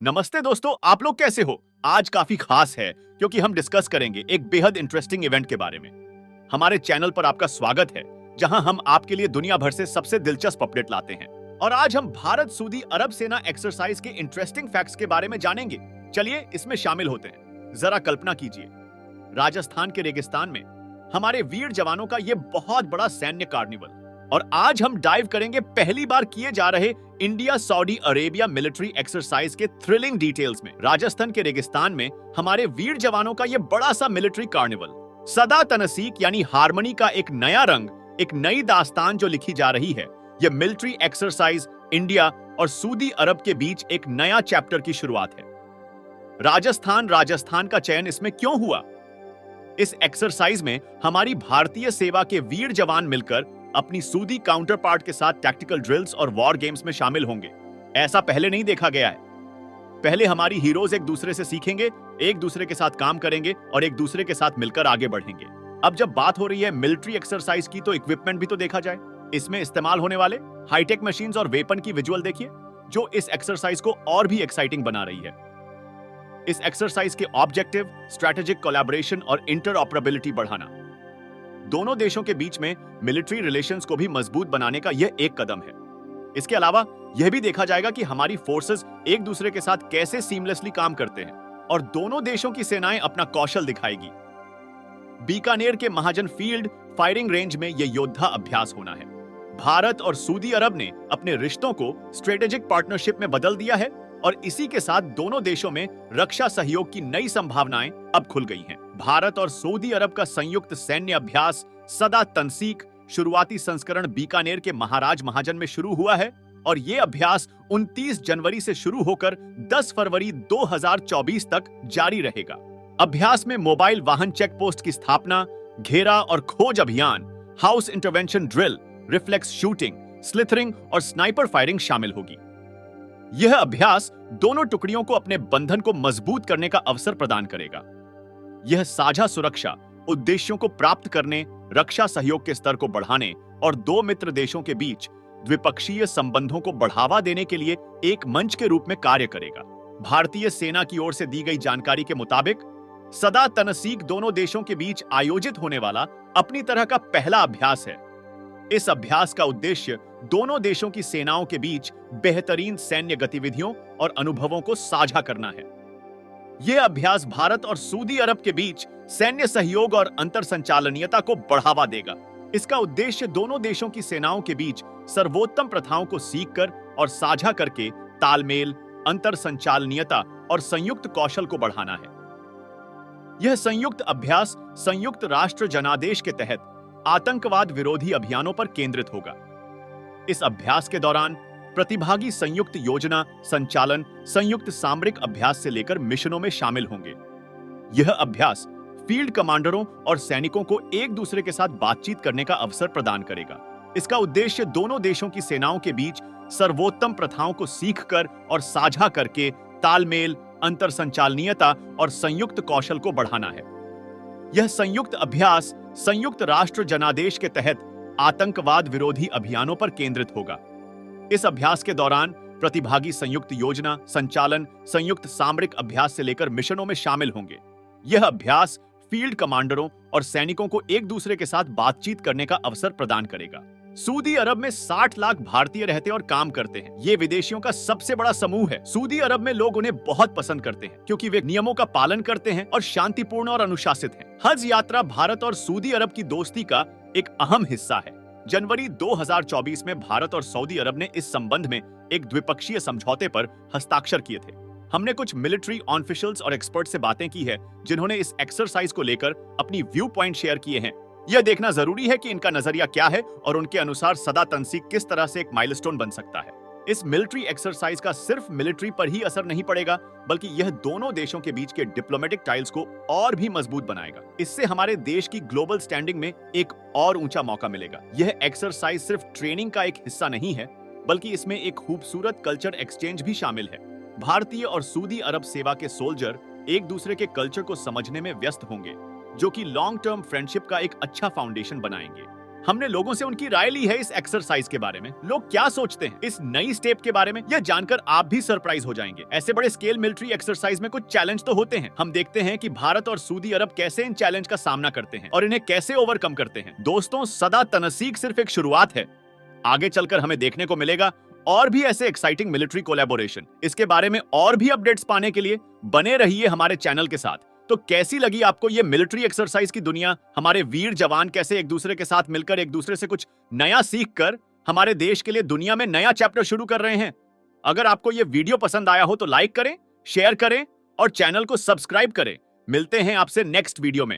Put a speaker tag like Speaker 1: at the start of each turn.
Speaker 1: नमस्ते दोस्तों, आप लोग कैसे हो? आज काफी खास है क्योंकि हम डिस्कस करेंगे एक बेहद इंटरेस्टिंग इवेंट के बारे में। हमारे चैनल पर आपका स्वागत है, जहां हम आपके लिए दुनिया भर से सबसे दिलचस्प अपडेट लाते हैं। और आज हम भारत सऊदी अरब सेना एक्सरसाइज के इंटरेस्टिंग फैक्ट्स के बारे में जानेंगे। चलिए इसमें शामिल होते हैं। जरा कल्पना कीजिए, राजस्थान के रेगिस्तान में हमारे वीर जवानों का यह बहुत बड़ा सैन्य कार्निवल। और आज हम डाइव करेंगे पहली बार किए जा रहे India Saudi Arabia military exercise के थ्रिलिंग डिटेल्स में। राजस्थान के रेगिस्तान में हमारे वीर जवानों का यह बड़ा सा मिलिट्री कार्निवल, सदा तनसीक यानी हार्मनी का एक नया रंग, एक नई दास्तान जो लिखी जा रही है। यह मिलिट्री एक्सरसाइज इंडिया और सऊदी अरब के बीच एक नया चैप्टर की शुरुआत है। राजस्थान का चयन इसमें क्यों हुआ? इस एक्सरसाइज में हमारी भारतीय सेवा के वीर जवान मिलकर अपनी सऊदी काउंटर पार्ट के साथ टैक्टिकल ड्रिल्स और वॉर गेम्स में शामिल होंगे। ऐसा पहले नहीं देखा गया है। पहले हमारी हीरोज एक दूसरे से सीखेंगे, एक दूसरे के साथ काम करेंगे और एक दूसरे के साथ मिलकर आगे बढ़ेंगे। अब जब बात हो रही है मिलिट्री एक्सरसाइज की, तो इक्विपमेंट भी तो देखा जाए। इसमें इस्तेमाल होने वाले हाईटेक मशीन्स और वेपन की विजुअल देखिए, जो इस एक्सरसाइज को और भी एक्साइटिंग बना रही है। इस एक्सरसाइज के ऑब्जेक्टिव स्ट्रेटेजिक कोलैबोरेशन और इंटरऑपरेबिलिटी बढ़ाना। दोनों देशों के बीच में मिलिट्री रिलेशंस को भी मजबूत बनाने का यह एक कदम है। इसके अलावा यह भी देखा जाएगा कि हमारी फोर्सेस एक दूसरे के साथ कैसे सीमलेसली काम करते हैं और दोनों देशों की सेनाएं अपना कौशल दिखाएगी। बीकानेर के महाजन फील्ड फायरिंग रेंज में यह योद्धा अभ्यास होना है। भारत और सऊदी अरब ने अपने रिश्तों को स्ट्रेटेजिक पार्टनरशिप में बदल दिया है और इसी के साथ दोनों देशों में रक्षा सहयोग की नई संभावनाएं अब खुल गई हैं। भारत और सऊदी अरब का संयुक्त सैन्य अभ्यास सदा तनसीक शुरुआती संस्करण बीकानेर के महाराज महाजन में शुरू हुआ है और यह अभ्यास 29 जनवरी से शुरू होकर 10 फरवरी 2024 तक जारी रहेगा। अभ्यास में मोबाइल वाहन चेक पोस्ट की स्थापना, घेरा और खोज अभियान, house intervention drill, reflex shooting, slithering और स्नाइपर फायरिंग शामिल होगी। यह अभ्यास दोनों टुकड़ियों को अपने बंधन को मजबूत करने का अवसर प्रदान करेगा। यह साझा सुरक्षा उद्देश्यों को प्राप्त करने, रक्षा सहयोग के स्तर को बढ़ाने और दो मित्र देशों के बीच द्विपक्षीय संबंधों को बढ़ावा देने के लिए एक मंच के रूप में कार्य करेगा। भारतीय सेना की ओर से दी गई जानकारी के मुताबिक सदा तनसीक दोनों देशों के बीच आयोजित होने वाला अपनी तरह का पहला अभ्यास है। इस अभ्यास का उद्देश्य दोनों देशों की सेनाओं के बीच बेहतरीन सैन्य गतिविधियों और अनुभवों को साझा करना है। यह अभ्यास भारत और सऊदी अरब के बीच सैन्य सहयोग और अंतर संचालनीयता को बढ़ावा देगा। इसका उद्देश्य दोनों देशों की सेनाओं के बीच सर्वोत्तम प्रथाओं को सीखकर और साझा करके तालमेल, अंतर संचालनीयता और संयुक्त कौशल को बढ़ाना है। यह संयुक्त अभ्यास संयुक्त राष्ट्र जनादेश के तहत आतंकवाद विरोधी अभियानों पर केंद्रित होगा। इस अभ्यास के दौरान प्रतिभागी संयुक्त योजना, संचालन, संयुक्त सामरिक अभ्यास से लेकर मिशनों में शामिल होंगे। यह अभ्यास फील्ड कमांडरों और सैनिकों को एक दूसरे के साथ बातचीत करने का अवसर प्रदान करेगा। इसका उद्देश्य दोनों देशों की सेनाओं के बीच सर्वोत्तम प्रथाओं को सीखकर और साझा करके तालमेल, अंतर संचालनीयता और संयुक्त कौशल को बढ़ाना है। यह संयुक्त अभ्यास संयुक्त राष्ट्र जनादेश के तहत आतंकवाद विरोधी अभियानों पर केंद्रित होगा। इस अभ्यास के दौरान प्रतिभागी संयुक्त योजना, संचालन, संयुक्त सामरिक अभ्यास से लेकर मिशनों में शामिल होंगे। यह अभ्यास फील्ड कमांडरों और सैनिकों को एक दूसरे के साथ बातचीत करने का अवसर प्रदान करेगा। सऊदी अरब में 60 लाख भारतीय रहते और काम करते हैं। ये विदेशियों का सबसे बड़ा समूह है। सऊदी अरब में लोग उन्हें बहुत पसंद करते हैं क्योंकि वे नियमों का पालन करते हैं और शांतिपूर्ण और अनुशासित हैं। हज यात्रा भारत और सऊदी अरब की दोस्ती का एक अहम हिस्सा है। जनवरी 2024 में भारत और सऊदी अरब ने इस संबंध में एक द्विपक्षीय समझौते पर हस्ताक्षर किए थे। हमने कुछ मिलिट्री ऑफिशियल्स और एक्सपर्ट से बातें की है, जिन्होंने इस एक्सरसाइज को लेकर अपनी व्यू पॉइंट शेयर किए हैं। यह देखना जरूरी है कि इनका नजरिया क्या है और उनके अनुसार सदा तनसीक किस तरह से एक माइलस्टोन बन सकता है। इस मिलिट्री एक्सरसाइज का सिर्फ मिलिट्री पर ही असर नहीं पड़ेगा, बल्कि यह दोनों देशों के बीच के डिप्लोमेटिक टाइल्स को और भी मजबूत बनाएगा। इससे हमारे देश की ग्लोबल स्टैंडिंग में एक और ऊंचा मौका मिलेगा। यह एक्सरसाइज सिर्फ ट्रेनिंग का एक हिस्सा नहीं है, बल्कि इसमें एक खूबसूरत कल्चर एक्सचेंज भी शामिल है। भारतीय और सऊदी अरब सेवा के सोल्जर एक दूसरे के कल्चर को समझने में व्यस्त होंगे, जो कि लॉन्ग टर्म फ्रेंडशिप का एक अच्छा फाउंडेशन बनाएंगे। हमने लोगों से उनकी राय ली है इस एक्सरसाइज के बारे में। लोग क्या सोचते हैं इस नई स्टेप के बारे में, यह जानकर आप भी सरप्राइज हो जाएंगे। ऐसे बड़े स्केल मिलिट्री एक्सरसाइज में कुछ चैलेंज तो होते हैं। हम देखते हैं कि भारत और सऊदी अरब कैसे इन चैलेंज का सामना करते हैं और इन्हें कैसे ओवरकम करते हैं। दोस्तों, सदा तनसीक सिर्फ एक शुरुआत है। आगे चलकर हमें देखने को मिलेगा और भी ऐसे एक्साइटिंग मिलिट्री कोलैबोरेशन। इसके बारे में और भी अपडेट्स पाने के लिए बने रहिए हमारे चैनल के साथ। तो कैसी लगी आपको ये मिलिट्री एक्सरसाइज की दुनिया? हमारे वीर जवान कैसे एक दूसरे के साथ मिलकर एक दूसरे से कुछ नया सीख कर हमारे देश के लिए दुनिया में नया चैप्टर शुरू कर रहे हैं। अगर आपको ये वीडियो पसंद आया हो तो लाइक करें, शेयर करें और चैनल को सब्सक्राइब करें। मिलते हैं आपसे नेक्स्ट वीडियो में।